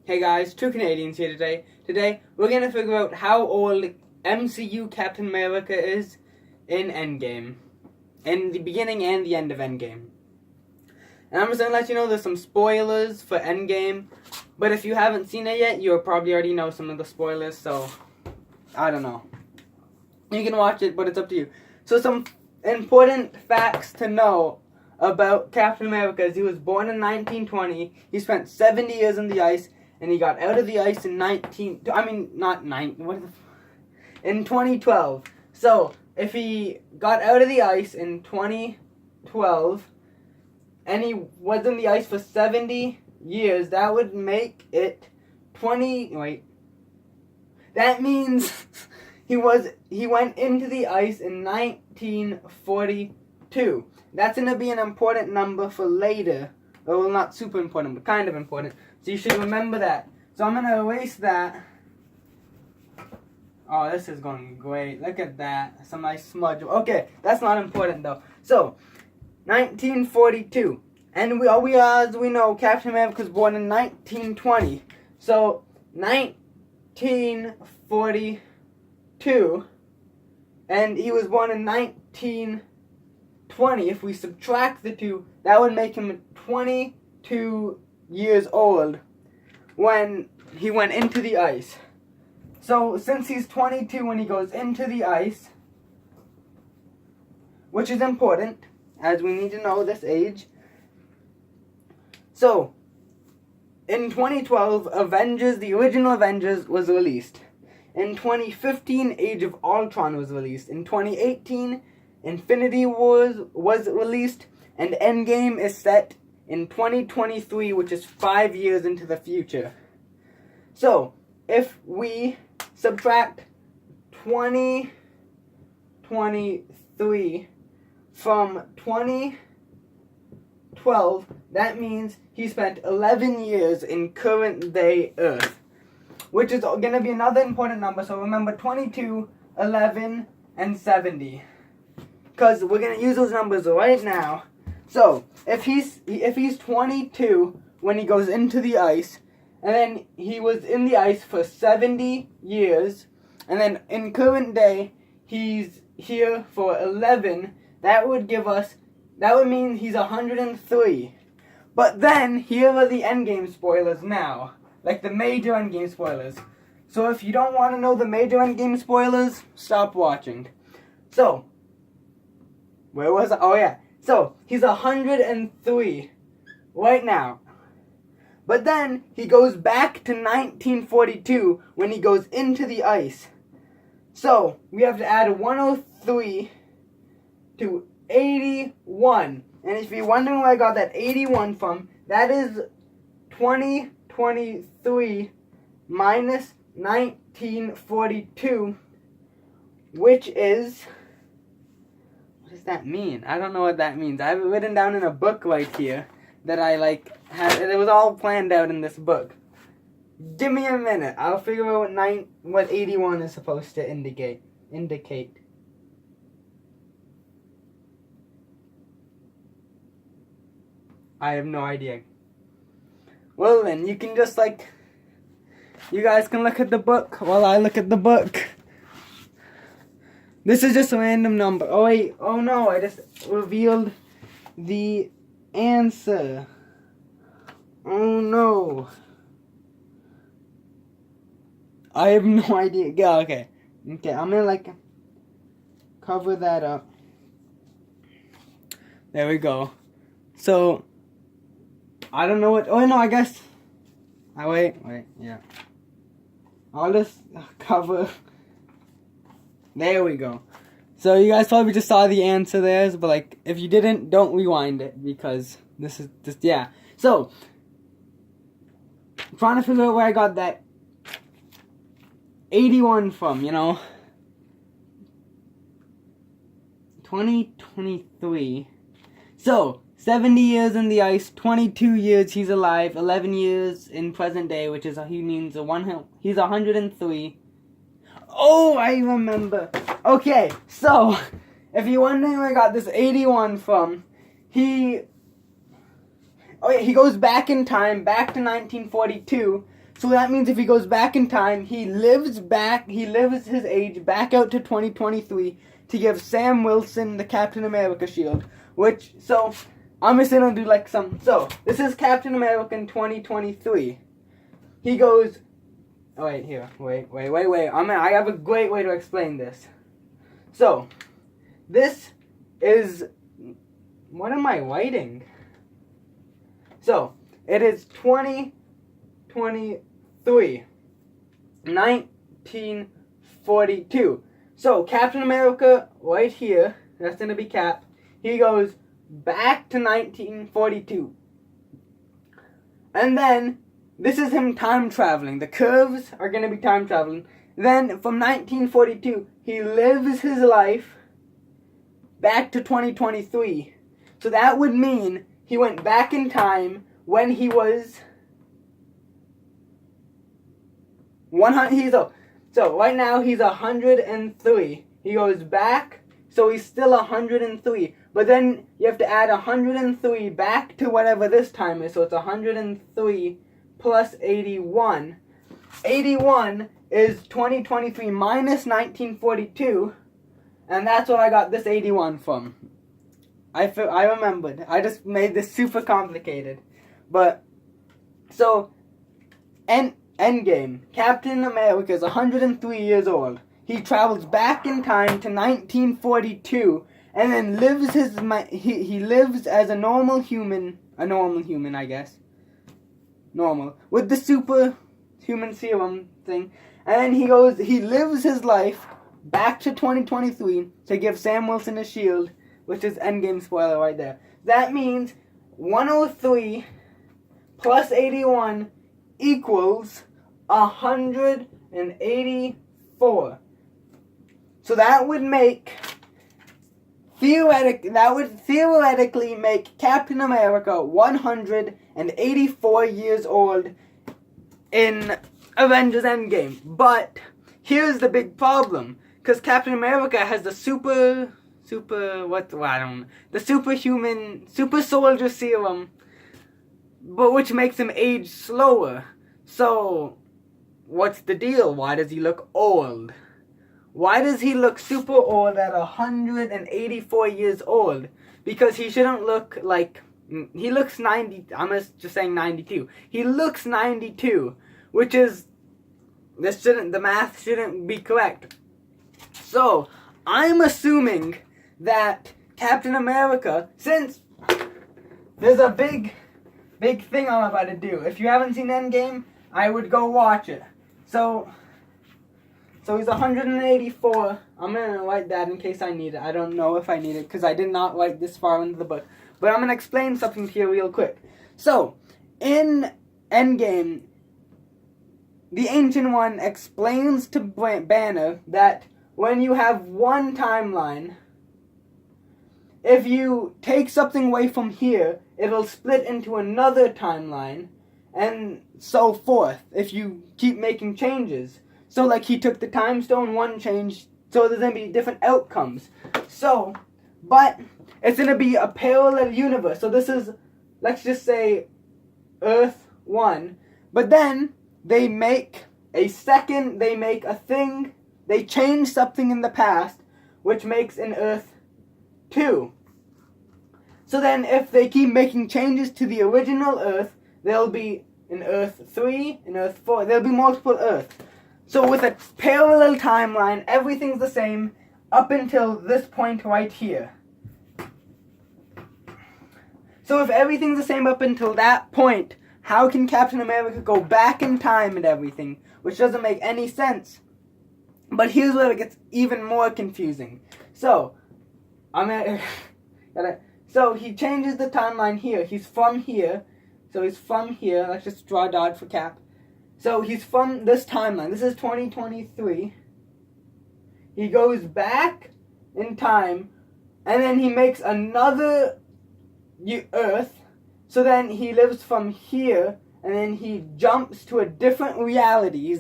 Hey guys, two Canadians here today. Today, we're gonna figure out how old MCU Captain America is in Endgame. In the beginning and the end of Endgame. And I'm just gonna let you know there's some spoilers for Endgame. But if you haven't seen it yet, you'll probably already know some of the spoilers, so I don't know. You can watch it, but it's up to you. So some important facts to know about Captain America is he was born in 1920. He spent 70 years in the ice, and he got out of the ice in 2012. So if he got out of the ice in 2012, and he was in the ice for 70 years, that would make it 20. Wait, that means he went into the ice in 1942. That's gonna be an important number for later. Well, not super important, but kind of important. So you should remember that. So I'm gonna erase that. Oh, this is going great. Look at that. Some nice smudge. Okay, that's not important though. So, 1942. And as we know, Captain America was born in 1920. So, 1942. And he was born in 1920. If we subtract the two, that would make him 22 years old when he went into the ice. So, since he's 22 when he goes into the ice, which is important, as we need to know this age. So, in 2012, the original Avengers was released. In 2015, Age of Ultron was released. In 2018, Infinity Wars was released. And Endgame is set in 2023, which is 5 years into the future. So, if we subtract 2023 from 2012, that means he spent 11 years in current day Earth, which is going to be another important number. So remember 22, 11, and 70, because we're going to use those numbers right now. So if he's 22 when he goes into the ice, and then he was in the ice for 70 years, and then in current day he's here for 11, that would mean he's 103. But then here are the Endgame spoilers now, like the major Endgame spoilers. So if you don't want to know the major Endgame spoilers, stop watching. So where was I? Oh yeah. So he's 103 right now. But then he goes back to 1942 when he goes into the ice. So we have to add 103 to 81. And if you're wondering where I got that 81 from, that is 2023 minus 1942, which is... what does that mean? I don't know what that means. I have it written down in a book right here that I had. It was all planned out in this book. Give me a minute. I'll figure out what 81 is supposed to indicate. I have no idea. Well then, you can just you guys can look at the book while I look at the book. This is just a random number. Oh wait, oh no, I just revealed the answer. Oh no. I have no idea. Yeah, okay. Okay, I'm gonna cover that up. There we go. So, I don't know what, oh no, I guess. Wait, yeah. I'll just cover. There we go. So you guys probably just saw the answer there, but if you didn't, don't rewind it, because this is just, yeah. So, I'm trying to figure out where I got that 81 from, 2023. So, 70 years in the ice, 22 years he's alive, 11 years in present day, which is, he's 103. Oh, I remember. Okay, so, if you're wondering where I got this 81 from, he goes back in time, back to 1942, So that means if he goes back in time, he lives his age back out to 2023 to give Sam Wilson the Captain America shield. So I'm just gonna do like so this is Captain America in 2023. He goes, oh wait, here, wait. I have a great way to explain this. So, this is, what am I writing? So, it is 2023, 1942. So, Captain America, right here, that's going to be Cap, he goes back to 1942. And then, this is him time traveling. The curves are going to be time traveling. Then, from 1942, he lives his life back to 2023. So that would mean he went back in time when he was 100. So right now he's 103. He goes back, so he's still 103. But then you have to add 103 back to whatever this time is. So it's 103 plus 81. 81 is 2023 minus 1942. And that's where I got this 81 from. I remembered. I just made this super complicated. But, so, Endgame. Captain America is 103 years old. He travels back in time to 1942 and then lives he lives as a normal human, I guess. Normal. With the superhuman serum thing. And then he lives his life back to 2023 to give Sam Wilson a shield, which is Endgame spoiler right there. That means 103 plus 81 equals 184. So that would theoretically make Captain America 184 years old in Avengers Endgame. But here's the big problem, because Captain America has the super soldier serum, but which makes him age slower. So, what's the deal? Why does he look old? Why does he look super old at 184 years old? Because he shouldn't look like, he looks 90, I'm just saying 92. He looks 92, which is, the math shouldn't be correct. So, I'm assuming that Captain America, since there's a big thing I'm about to do. If you haven't seen Endgame, I would go watch it. So he's 184. I'm going to write that in case I need it. I don't know if I need it because I did not write this far into the book. But I'm going to explain something to you real quick. So, in Endgame, the Ancient One explains to Banner that when you have one timeline, if you take something away from here, it'll split into another timeline, and so forth, if you keep making changes. So, like, he took the time stone, one change, so there's going to be different outcomes. So, but it's going to be a parallel universe. So this is, let's just say, Earth 1. But then, they make a thing, they change something in the past, which makes an Earth 2. So then, if they keep making changes to the original Earth, there'll be an Earth 3, an Earth 4, there'll be multiple Earths. So with a parallel timeline, everything's the same up until this point right here. So if everything's the same up until that point, how can Captain America go back in time and everything? Which doesn't make any sense. But here's where it gets even more confusing. So, so he changes the timeline here. He's from here. So he's from here. Let's just draw a dot for Cap. So he's from this timeline. This is 2023. He goes back in time, and then he makes another Earth. So then he lives from here, and then he jumps to a different reality.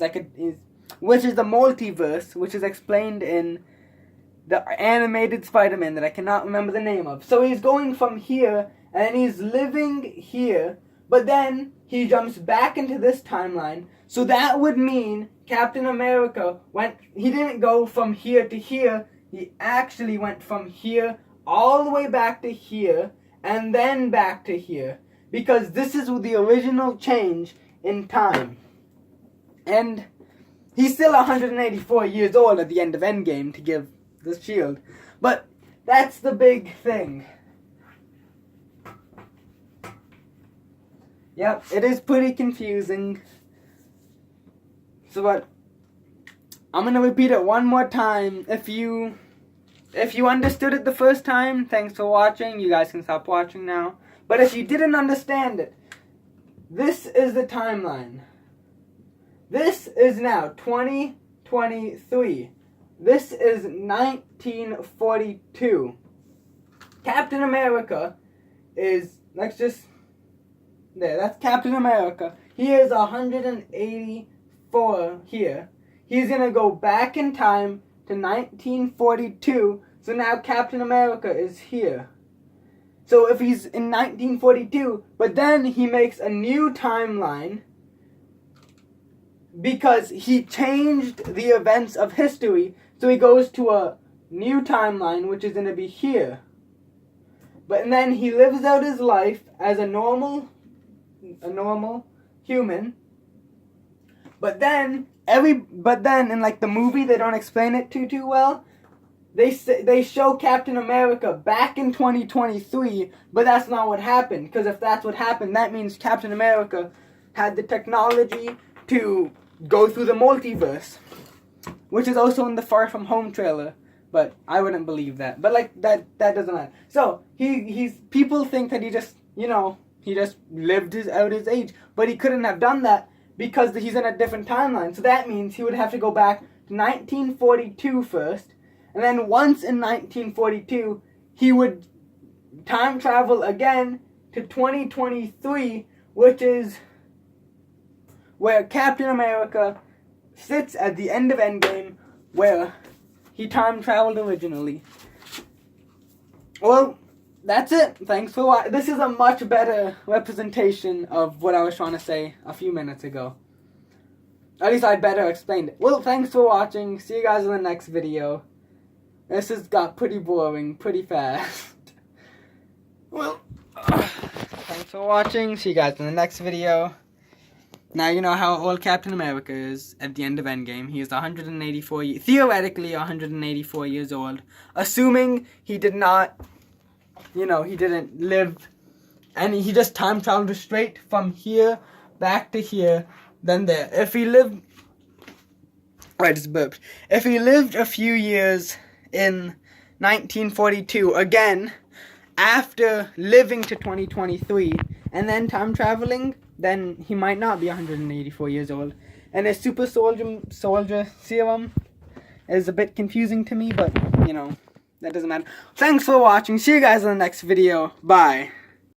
Which is the multiverse, which is explained in the animated Spider-Man that I cannot remember the name of. So he's going from here, and he's living here But then he jumps back into this timeline. So that would mean Captain America he didn't go from here to here. He actually went from here all the way back to here and then back to here. Because this is the original change in time. And he's still 184 years old at the end of Endgame to give the shield. But that's the big thing. Yep, it is pretty confusing. So what? I'm gonna repeat it one more time. If you understood it the first time, thanks for watching. You guys can stop watching now. But if you didn't understand it, this is the timeline. This is now 2023. This is 1942. Captain America is, that's Captain America. He is 184 here. He's going to go back in time to 1942. So now Captain America is here. So if he's in 1942, but then he makes a new timeline because he changed the events of history. So he goes to a new timeline, which is going to be here. But then he lives out his life as a normal human. But then in like the movie, they don't explain it too well. They show Captain America back in 2023, but that's not what happened. Because if that's what happened, that means Captain America had the technology to go through the multiverse, which is also in the Far From Home trailer. But I wouldn't believe that. But like that doesn't matter. So people think that he just lived out his age, but he couldn't have done that because he's in a different timeline. So that means he would have to go back to 1942 first. And then once in 1942, he would time travel again to 2023, which is where Captain America sits at the end of Endgame, where he time traveled originally. Well, that's it. Thanks for watching. This is a much better representation of what I was trying to say a few minutes ago. At least I better explained it. Well, thanks for watching. See you guys in the next video. This has got pretty boring pretty fast. Well, thanks for watching. See you guys in the next video. Now you know how old Captain America is at the end of Endgame. He is theoretically 184 years old. Assuming he did not, he didn't live, and he just time traveled straight from here back to here, then there. If he lived, If he lived a few years in 1942, again, after living to 2023, and then time traveling, then he might not be 184 years old. And his super soldier serum is a bit confusing to me, but, that doesn't matter. Thanks for watching. See you guys in the next video. Bye.